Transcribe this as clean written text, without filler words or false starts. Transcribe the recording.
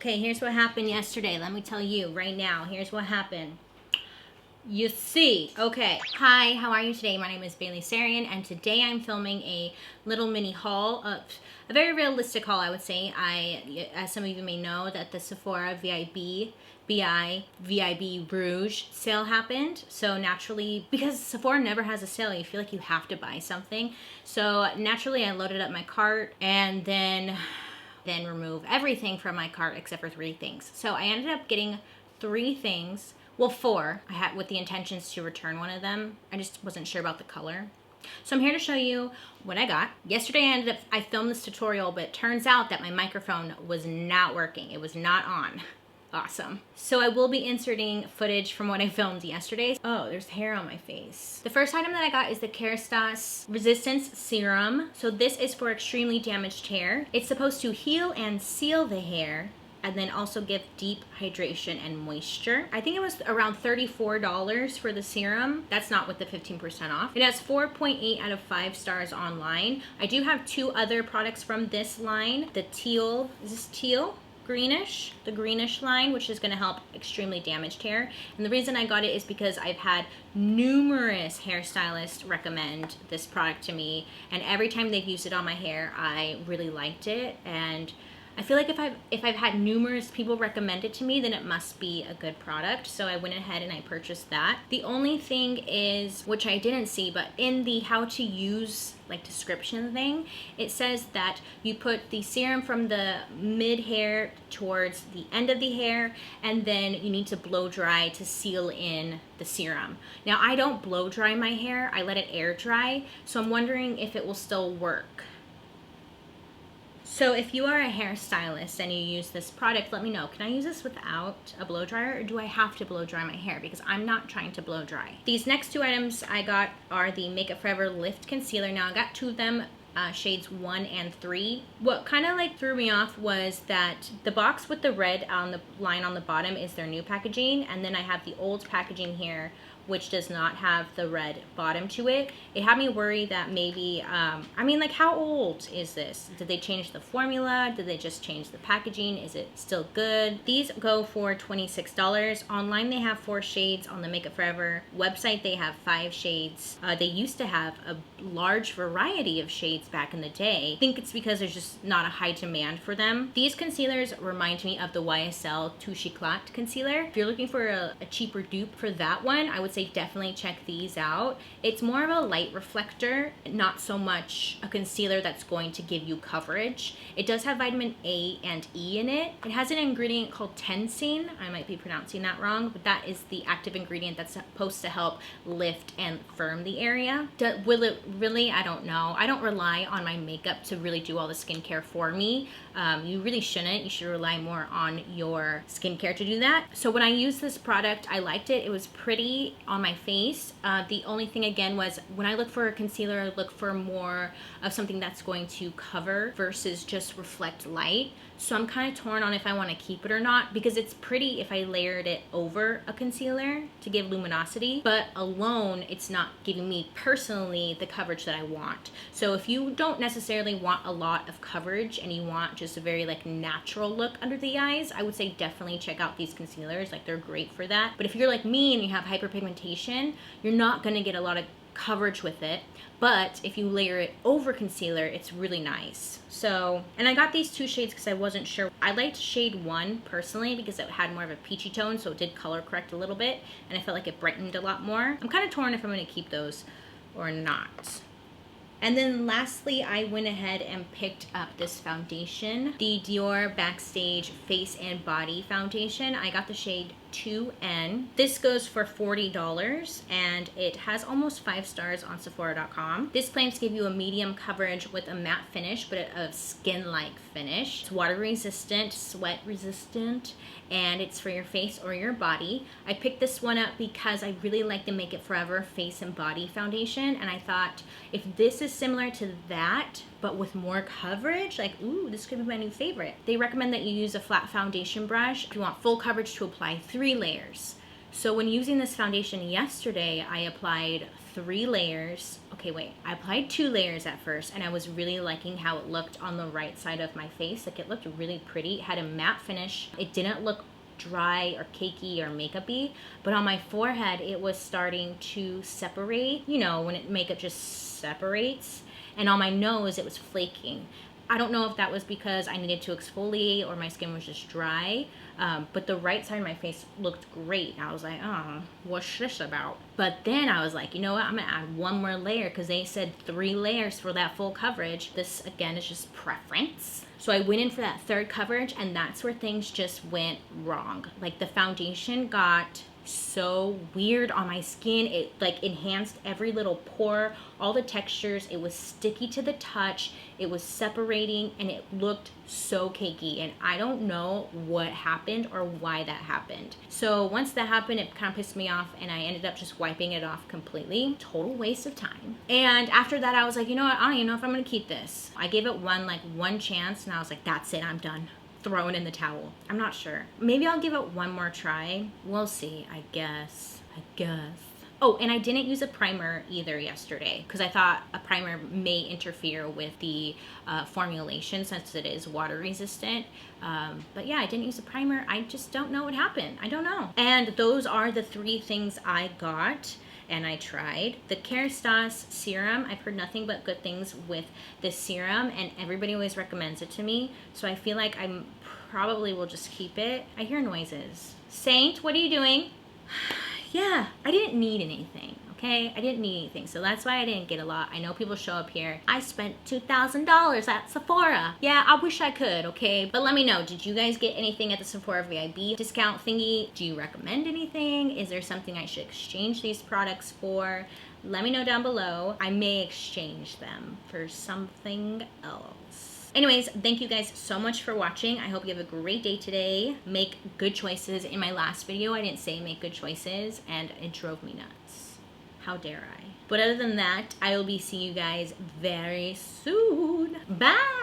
Okay, here's what happened yesterday. Let me tell you right now. Here's what happened. You see. Okay. Hi, how are you today? My name is BaileySarian, and today I'm filming a little mini haul of a very realistic haul, I would say. As some of you may know, that the Sephora VIB Rouge sale happened. So naturally, because Sephora never has a sale, you feel like you have to buy something. So naturally, I loaded up my cart and then remove everything from my cart except for 3 things. So I ended up getting 3 things. Well, 4. I had with the intentions to return one of them. I just wasn't sure about the color. So I'm here to show you what I got. Yesterday I filmed this tutorial, but it turns out that my microphone was not working. It was not on. Awesome. So I will be inserting footage from what I filmed yesterday. Oh, there's hair on my face. The first item that I got is the KÉRASTASE Resistance Serum. So this is for extremely damaged hair. It's supposed to heal and seal the hair, and then also give deep hydration and moisture. I think it was around $34 for the serum. That's not with the 15% off. It has 4.8 out of 5 stars online. I do have 2 other products from this line. The teal, is this teal? Greenish, the greenish line, which is going to help extremely damaged hair. And the reason I got it is because I've had numerous hairstylists recommend this product to me, and every time they've used it on my hair, I really liked it. And I feel like if I've had numerous people recommend it to me, then it must be a good product. So I went ahead and I purchased that. The only thing is, which I didn't see, but in the how to use like description thing, it says that you put the serum from the mid hair towards the end of the hair, and then you need to blow dry to seal in the serum. Now I don't blow dry my hair, I let it air dry. So I'm wondering if it will still work. So if you are a hairstylist and you use this product, let me know. Can I use this without a blow dryer, or do I have to blow dry my hair? Because I'm not trying to blow dry. These next 2 items I got are the Makeup Forever Lift Concealer. Now I got 2 of them, shades 1 and 3. What kind of like threw me off was that the box with the red on the line on the bottom is their new packaging, and then I have the old packaging here, which does not have the red bottom to it. It had me worry that maybe, I mean, like, how old is this? Did they change the formula? Did they just change the packaging? Is it still good? These go for $26. Online, they have 4 shades. On the Makeup Forever website, they have 5 shades. They used to have a large variety of shades back in the day. I think it's because there's just not a high demand for them. These concealers remind me of the YSL Touche Éclat concealer. If you're looking for a cheaper dupe for that one, I would say definitely check these out. It's more of a light reflector, not so much a concealer that's going to give you coverage. It does have vitamin A and E in it. It has an ingredient called tensine. I might be pronouncing that wrong, but that is the active ingredient that's supposed to help lift and firm the area. Will it really? I don't know. I don't rely on my makeup to really do all the skincare for me. You really shouldn't. You should rely more on your skincare to do that. So when I used this product, I liked it. It was pretty on my face. The only thing again was when I look for a concealer, I look for more of something that's going to cover versus just reflect light. So I'm kind of torn on if I want to keep it or not, because it's pretty if I layered it over a concealer to give luminosity, but alone it's not giving me personally the coverage that I want. So if you don't necessarily want a lot of coverage and you want just a very like natural look under the eyes, I would say definitely check out these concealers. Like, they're great for that. But if you're like me and you have hyperpigmentation, you're not going to get a lot of coverage with it. But if you layer it over concealer, it's really nice. So, and I got these 2 shades because I wasn't sure. I liked shade 1 personally because it had more of a peachy tone, so it did color correct a little bit, and I felt like it brightened a lot more. I'm kind of torn if I'm going to keep those or not. And then lastly, I went ahead and picked up this foundation, the DIOR Backstage Face and Body Foundation. I got the shade 2N. This goes for $40, and it has almost 5 stars on Sephora.com. This claims to give you a medium coverage with a matte finish, but a skin-like finish. It's water resistant, sweat resistant, and it's for your face or your body. I picked this one up because I really like the Makeup Forever Face and Body Foundation, and I thought if this is similar to that, but with more coverage, like, ooh, this could be my new favorite. They recommend that you use a flat foundation brush if you want full coverage to apply 3 layers. So when using this foundation yesterday, I applied 3 layers. Okay, wait, I applied 2 layers at first, and I was really liking how it looked on the right side of my face. Like, it looked really pretty. It had a matte finish. It didn't look dry or cakey or makeup-y, but on my forehead it was starting to separate, you know, when makeup just separates, and on my nose it was flaking. I don't know if that was because I needed to exfoliate or my skin was just dry, but the right side of my face looked great. I was like, oh, what's this about? But then I was like, you know what, I'm gonna add 1 more layer because they said 3 layers for that full coverage. This, again, is just preference. So I went in for that 3rd coverage, and that's where things just went wrong. Like, the foundation got so weird on my skin. It like enhanced every little pore, all the textures. It was sticky to the touch, it was separating, and it looked so cakey, and I don't know what happened or why that happened. So once that happened, it kind of pissed me off, and I ended up just wiping it off completely. Total waste of time. And after that, I was like, you know what, I don't even know if I'm gonna keep this. I gave it one chance, and I was like, that's it, I'm done. Throwing in the towel. I'm not sure. Maybe I'll give it 1 more try. We'll see, I guess. Oh, and I didn't use a primer either yesterday because I thought a primer may interfere with the formulation since it is water resistant. But yeah, I didn't use a primer. I just don't know what happened. I don't know. And those are the 3 things I got and I tried. The KÉRASTASE serum, I've heard nothing but good things with this serum, and everybody always recommends it to me. So I feel like I probably will just keep it. I hear noises. Saint, what are you doing? Yeah, I didn't need anything, okay? I didn't need anything, so that's why I didn't get a lot. I know people show up here. I spent $2,000 at Sephora. Yeah, I wish I could, okay? But let me know, did you guys get anything at the Sephora VIB discount thingy? Do you recommend anything? Is there something I should exchange these products for? Let me know down below. I may exchange them for something else. Anyways, thank you guys so much for watching. I hope you have a great day today. Make good choices. In my last video, I didn't say make good choices, and it drove me nuts. How dare I? But other than that, I will be seeing you guys very soon. Bye!